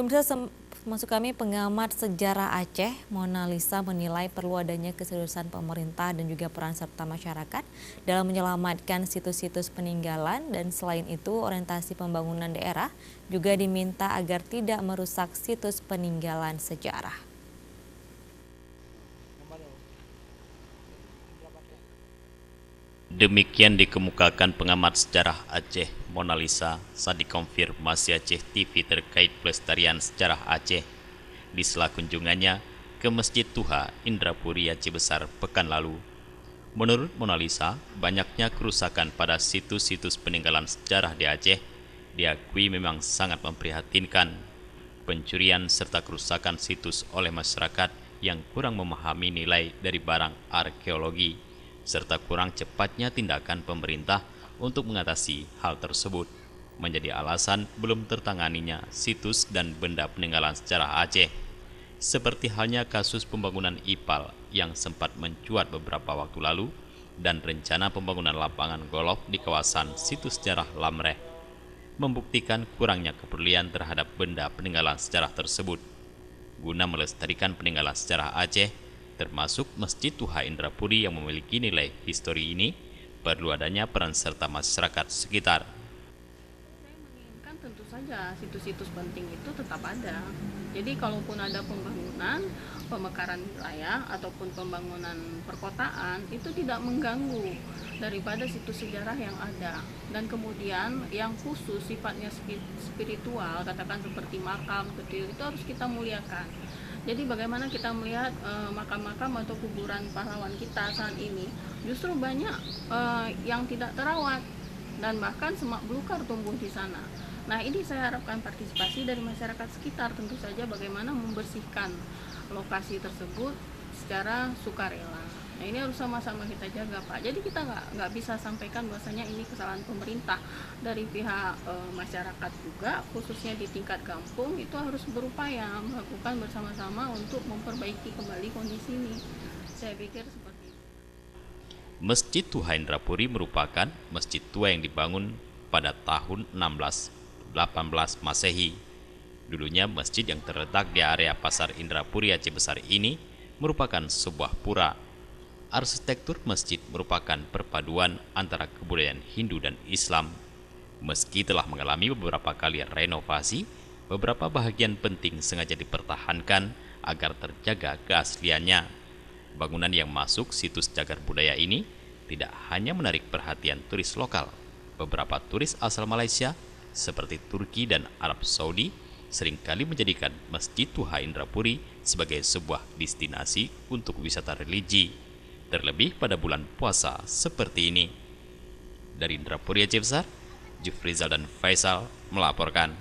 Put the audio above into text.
Maksud kami pengamat sejarah Aceh, Mona Lisa menilai perlu adanya keseriusan pemerintah dan juga peran serta masyarakat dalam menyelamatkan situs-situs peninggalan, dan selain itu orientasi pembangunan daerah juga diminta agar tidak merusak situs peninggalan sejarah. Demikian dikemukakan pengamat sejarah Aceh Mona Lisa saat dikonfirmasi Aceh TV terkait pelestarian sejarah Aceh di sela kunjungannya ke Masjid Tuha Indrapuri Aceh Besar pekan lalu. Menurut Mona Lisa, banyaknya kerusakan pada situs-situs peninggalan sejarah di Aceh diakui memang sangat memprihatinkan. Pencurian serta kerusakan situs oleh masyarakat yang kurang memahami nilai dari barang arkeologi serta kurang cepatnya tindakan pemerintah untuk mengatasi hal tersebut menjadi alasan belum tertanganinya situs dan benda peninggalan sejarah Aceh. Seperti halnya kasus pembangunan IPAL yang sempat mencuat beberapa waktu lalu dan rencana pembangunan lapangan golf di kawasan situs sejarah Lamreh, membuktikan kurangnya kepedulian terhadap benda peninggalan sejarah tersebut. Guna melestarikan peninggalan sejarah Aceh, termasuk Masjid Tuha Indrapuri yang memiliki nilai histori ini, perlu adanya peran serta masyarakat sekitar. Saya menginginkan tentu saja situs-situs penting itu tetap ada. Jadi kalaupun ada pembangunan, pemekaran wilayah ataupun pembangunan perkotaan itu tidak mengganggu daripada situs sejarah yang ada. Dan kemudian yang khusus sifatnya spiritual, katakan seperti makam kecil, itu harus kita muliakan. Jadi bagaimana kita melihat makam-makam atau kuburan pahlawan kita saat ini, justru banyak yang tidak terawat dan bahkan semak belukar tumbuh di sana. Nah, ini saya harapkan partisipasi dari masyarakat sekitar, tentu saja bagaimana membersihkan lokasi tersebut secara sukarela. Nah, ini harus sama-sama kita jaga, Pak. Jadi kita nggak bisa sampaikan bahwasanya ini kesalahan pemerintah. Dari pihak masyarakat juga, khususnya di tingkat kampung, itu harus berupaya melakukan bersama-sama untuk memperbaiki kembali kondisi ini. Saya pikir seperti itu. Masjid Tuha Indrapuri merupakan masjid tua yang dibangun pada tahun 1618 Masehi. Dulunya masjid yang terletak di area Pasar Indrapuri Aceh Besar ini merupakan sebuah pura. Arsitektur masjid merupakan perpaduan antara kebudayaan Hindu dan Islam. Meski telah mengalami beberapa kali renovasi, beberapa bahagian penting sengaja dipertahankan agar terjaga keasliannya. Bangunan yang masuk situs cagar budaya ini tidak hanya menarik perhatian turis lokal. Beberapa turis asal Malaysia, seperti Turki dan Arab Saudi, seringkali menjadikan Masjid Tuha Indrapuri sebagai sebuah destinasi untuk wisata religi, terlebih pada bulan puasa seperti ini. Dari Indrapuri Aceh Besar, Jufrizal dan Faisal melaporkan.